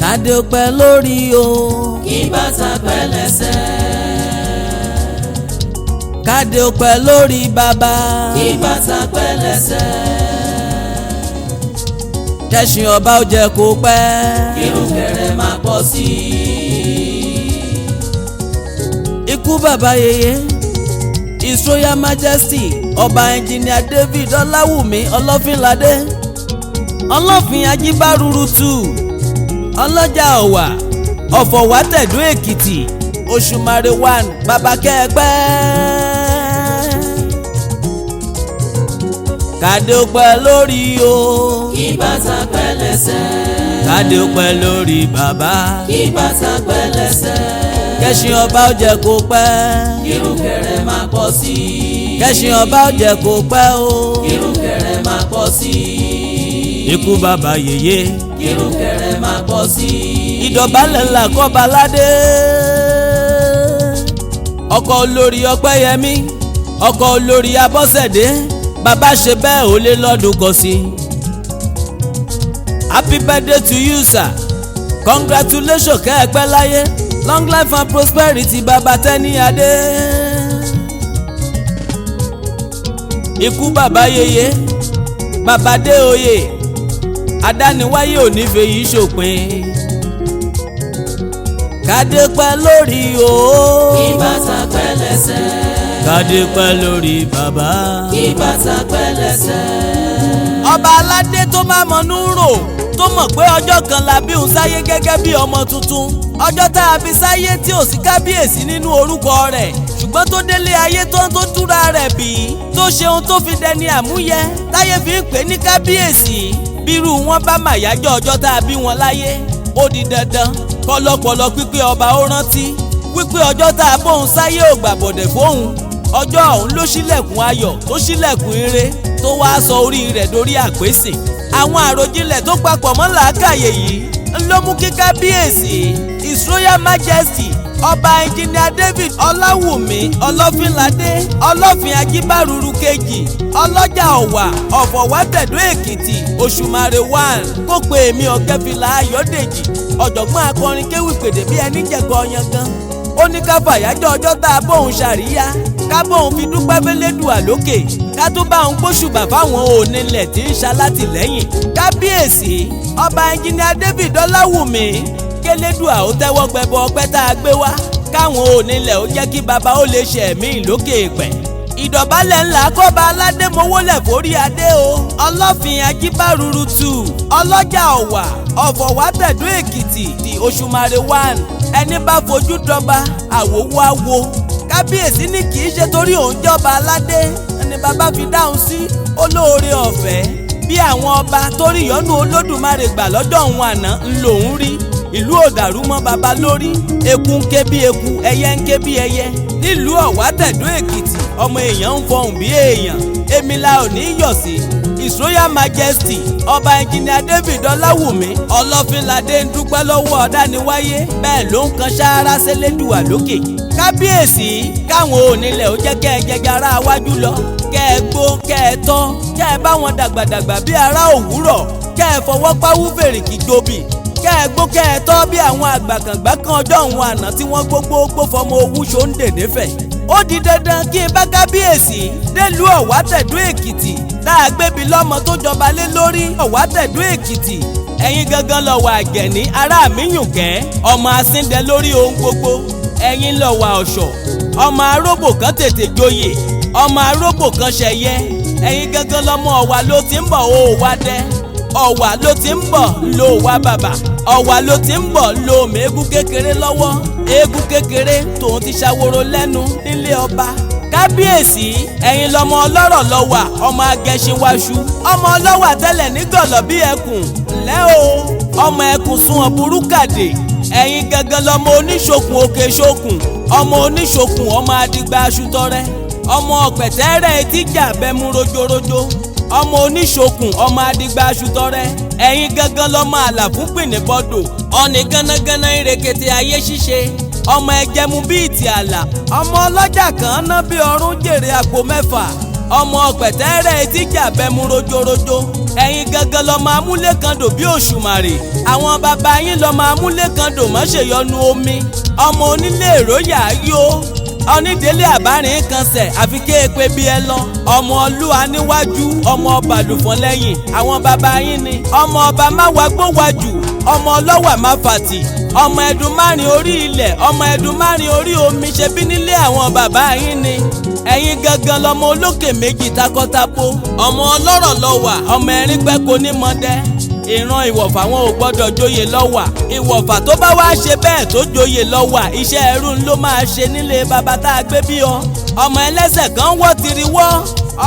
kádé ó pẹ́ lórí o. kí bàtà pẹ́ lẹ́sẹ̀. kádé ó pẹ́ lórí bàbá. kí bàtà pẹ́ lẹ́sẹ̀. kẹ́sìn ọba ó jẹ́ kó pẹ́. kírùkẹ̀rẹ̀ máa pọ̀ sí i. ikú bàbá yèyé His Royal Majesty ọba Engineer David Ọláwùmí Ọlọ́fínládé Ọlọ́fin Ajíbárúrú 2 ọlọ́jà ọ̀wà of Owatedo-Ekiti Òṣùmàrè 1 bàbá kẹ́ẹ̀pẹ́. kádé ó pẹ́ lórí o. kí bàtà pẹ́ lẹ́sẹ̀. kádé ó pẹ́ lórí bàbá. kí bàtà pẹ́ lẹ́sẹ̀. kẹ́sìn ọba ó jẹ́ kó pẹ́. kírùkẹ̀rẹ̀ máa pọ̀ sí i. kẹ́sìn ọba ó jẹ́ kó pẹ́ o. kírùkẹ̀rẹ̀ máa pọ̀ sí i. ikú bàbá yèyé kírùkẹ̀rẹ̀ máa pọ̀ sí i. ìdọ̀bálẹ̀ ńlá kọ́ba ládé. ọkọ olórí ọpẹ́yẹmí ọkọ olórí abọ́sẹ̀dé bàbá ṣe bẹ́ẹ̀ ó lé lọ́dún kan sí. happy birthday to you sir, congratulations kẹ́ẹ̀pẹ́ láyé, long life and prosperity bàbá tẹ́ni adé. ikú bàbá yèyé bàbá dé oyè adániwáyé ò ní fèyí ṣòpin. kádé pẹ́ lórí o. kí bàtà pẹ́ lẹ́sẹ̀. kádé pẹ́ lórí bàbá. kí bàtà pẹ́ lẹ́sẹ̀. ọba aládé tó máa mọnú rò tó mọ̀ pé ọjọ́ kan la bí òun sáyé gẹ́gẹ́ bí ọmọ tuntun, ọjọ́ tá a bí sáyé tí ò sí kábíyèsí nínú orúkọ rẹ̀ ṣùgbọ́n tó délé ayé tó túra rẹ̀ bí tó ṣe ohun tó fi dẹni àmúyẹ táyé fi ń pè ní kábíyèsí. bírú wọn bá màyájọ́ ọjọ́ tá a bí wọn láyé ó di dandan kọlọpọlọ pípé ọba ó rántí wípé ọjọ́ tá a bóun sáyé ò gbàbọ̀dẹ̀ fóun. ọjọ́ ọ̀hún ló ṣílẹ̀kùn ayọ̀ tó ṣílẹ̀kùn ire tó wáá sọ orí rẹ̀ dórí àpèsè. àwọn àròjinlẹ̀ tó papọ̀ mọ́ làákàyè yìí ló mú kí kábíyèsí His Royal Majesty ọba Engineer David Ọláwùmí Ọlọ́fínládé Ọlọ́fin Ajíbárúrú kejì ọlọ́jà ọ̀wà of Owatedo-Ekiti Òṣùmàrè 1 kó pe èmi Ọ̀kẹ́fìlà Ayọ̀dèjì ọ̀jọ̀gbọ́n akọrin kéwì pèdè bí ẹni jẹ̀kọ́ yangan. ó ní ká fàyájọ́ ọjọ́ tá a bóun ṣàríyá ká bóun fi dúpẹ́ fẹ́lẹ́dùà lókè ká tó bá òun gbóṣùbà fáwọn onílẹ̀ tí ń ṣalátìlẹ́yìn. kábíyèsí ọba Engineer David Ọláwùmí kélédùà ó tẹ́wọ́ gbẹbọ ọpẹ́ tá a gbé wá káwọn onílẹ̀ ó jẹ́ kí baba ó lè ṣe ẹ̀mí lókè pẹ̀. ìdọ̀bálẹ̀ ńlá kọ́ba aládé mowólẹ̀ forí adé o. Ọlọ́fin Ajíbárúrú 2 ọlọ́jà ọ̀wà of Owatedo-Ekiti ti Òṣùmàrè 1 ẹni bá fojú dọba àwòwò àwo. kábíyèsí ní kì í ṣe torí òun jọba aládé ni bàbá fi dáhùn sí olóore ọ̀fẹ́ bí àwọn ọba torí ìyọ́nú Olódùmarè gbà lọ́jọ́ òun àná ńlòún rí. ìlú ò dàrú mọ́ baba lórí, eku ń ké bí eku, ẹyẹ ń ké bí ẹyẹ. nílùú Owatedo-Ekiti ọmọ èèyàn ń fọhùn bí èèyàn. èmi la ò ní yọ̀ sí His Royal Majesty ọba Engineer David Ọláwùmí Ọlọ́fínládé ń dúpẹ́ lọ́wọ́ ọ̀dániwáyé bẹ́ẹ̀ ló ń kan ṣáárá sẹ́lẹ́dùà lókè. kábíyèsí káwọn onílẹ̀ ó jẹ́ kẹ́ ẹ jẹjẹ ará wájú lọ, kẹ́ ẹ gbó kẹ́ ẹ tọ́, kẹ́ ẹ bá wọn dàgbàdàgbà bí ará òwúrọ̀, kẹ́ ẹ fọwọ́ páwú fèrèkì gbòbì, kẹ́ ẹ gbó kẹ́ ẹ tọ́ bí àwọn àgbàkàngbà kan ọjọ́ òun àná tí wọ́n gbogbo fọmọ owú ṣóńdè nífẹ̀ẹ́. ó di dandan kí n bá kábíyèsí délùú Owatedo-Ekiti tá a gbébi lọ́mọ tó jọba lé lórí Owatedo-Ekiti. ẹ̀yin gangan lọ́wọ́ àgẹ̀ní ará mi yùnkẹ́ ọmọ asíndẹ lórí ohun gbogbo. ẹ̀yin lọ́wọ́ ọ̀ṣọ́ ọmọ aróbò kan tètè joyè ọmọ aróbò kan ṣẹyẹ. ẹ̀yin gangan lọ́mọ ọ̀wà ló ti ń bọ̀ ó wá dẹ́, ọ̀wà ló ti ń bọ̀ ló wá bàbà, ọ̀wà ló ti ń bọ̀ ló mẹ́gún kékeré lọ́wọ́, eégún kékeré tòun ti ṣàwòrò lẹ́nu nílé ọba. kábíyèsí ẹ̀yin lọmọ ọlọ́rọ̀ lọ́wà ọmọ agẹṣinwáṣu ọmọ ọlọ́wà tẹ́lẹ̀ nígọ̀lọ́ bí ẹkùn ńlẹ́ o ọmọ ẹkùn sun ọ̀bùrú kàdé. ẹ̀yin gangan lọmọ oníṣokùn òkè ṣokùn ọmọ oníṣokùn ọmọ adigba aṣutọrẹ ọmọ ọ̀pẹ̀tẹ́rẹ́ etíjà bẹ́mú rojorojo ọmọ oníṣokùn ọmọ adigba aṣutọrẹ. ẹ̀yin gangan lọmọ àlàfún pìnì bọ́dọ̀ ọ̀nì gánágáná ìrèkété ayé ṣíṣe ọmọ ẹgẹmu bíi ti àlà ọmọ ọlọ́jà kan ná bí ọrún jèrè àpò mẹ́fà ọmọ pẹ̀tẹ́rẹ́ etíjà bẹ́mu rojorojo ẹ̀yin gangan lọ́mọ amúlékandò bí òṣùmàrè àwọn bàbá yín lọ́mọ amúlékandò mọ́ṣẹ̀yọnu omi ọmọ onílé èròyà yó onídélé àbárin kansẹ̀ àfi kéèpé bí ẹ lọ ọmọ olúwa níwájú ọmọ ọba lùfọ́n lẹ́yìn àwọn bàbá yín ni ọmọ ọba má wá gbówájú ọmọ ọlọ́wà má fàtì ọmọ ẹdun márìn orí ilẹ̀ ọmọ ẹdun márìn orí omi ṣe bí nílé àwọn bàbá yín ni ẹ̀yin gangan lọmọ olókè méjì takọ́tabo ọmọ ọlọ́rọ̀ lọ́wà ọmọ ẹ̀rín pẹ́ kò ní mọ́dẹ́ ìran ìwọ̀fà wọn ò gbọ́dọ̀ joyè lọ́wà ìwọ̀fà tó bá wá ṣe bẹ́ẹ̀ tó joyè lọ́wà iṣẹ́ ẹrú ló máa ṣe nílé bàbá tá a gbé bí ọ ọmọ ẹlẹ́sẹ̀ kan wọ́ tiri wọ́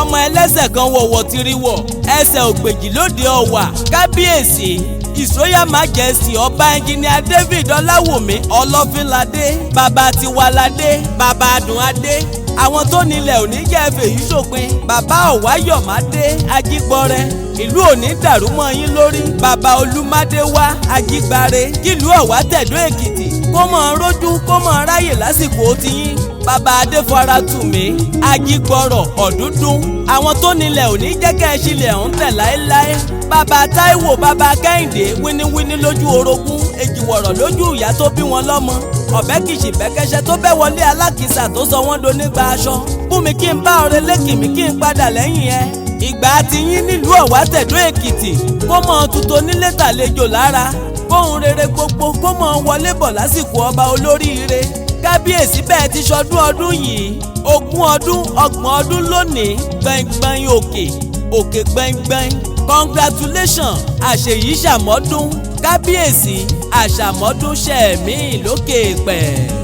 ọmọ ẹlẹ́sẹ̀ kan wọ̀wọ̀ tiri wọ̀ ẹsẹ̀ ògbèjì lóde ọ̀wà kábíyèsí His Royal Majesty ọba ẹnjìnìà David Ọláwùmí Ọlọ́fínládé bàbá Tiwaládé bàbá Adùnadé àwọn tó nílẹ̀ òní jẹ́ fèyí ṣòpin bàbá Ọ̀wáyọ̀mádé Ajígbọ́rẹ́ ìlú òní dàrú mọ́ yín lórí bàbá Olúmádé wá Ajígbáre kílùú Ọ̀wátẹ̀dó-Èkìtì kó mọ̀ rójú kó mọ̀ ráyè lásìkò tiyín bàbá Adéfọ́rátùmí Ajígbọ́rọ̀ Ọ̀dúndún àwọn tó nílẹ̀ òní jẹ́ kẹ́ ẹ ṣílẹ̀ ọ̀hún tẹ̀ láéláé bàbá Táíwò bàbá Kẹ́hìndé wíníwíní lójú orogún èjìwọ̀rọ̀ lójú ìyá tó bí wọn lọ́mọ ọ̀bẹ kìsì bẹ́kẹ́ṣẹ́ tó bẹ́ wọlé alákìsà tó sọ wọ́n do nígbà aṣọ bùnmi kí n bá ọ̀rẹ́ lẹ́kìmí kí n padà lẹ́yìn ẹ ìgbà tí yín nílùú Ọ̀wátẹ̀dó-Èkìtì kó mọ tuntun nílé tàlejò lára kóhun rere gbogbo kó mọ wọlé bọ̀ lásìkò ọba olóríire kábíyèsí bẹ́ẹ̀ ti ṣọdún ọdún yìí 20 ọdún 30 ọdún lónìí gbẹ̀ngbẹ̀ng òkè gbẹ̀ngbẹ̀ng congratulations àṣeyìí ṣàmọ́dún kábíyèsí àṣàmọ́dún ṣẹ̀mí lókè pẹ̀.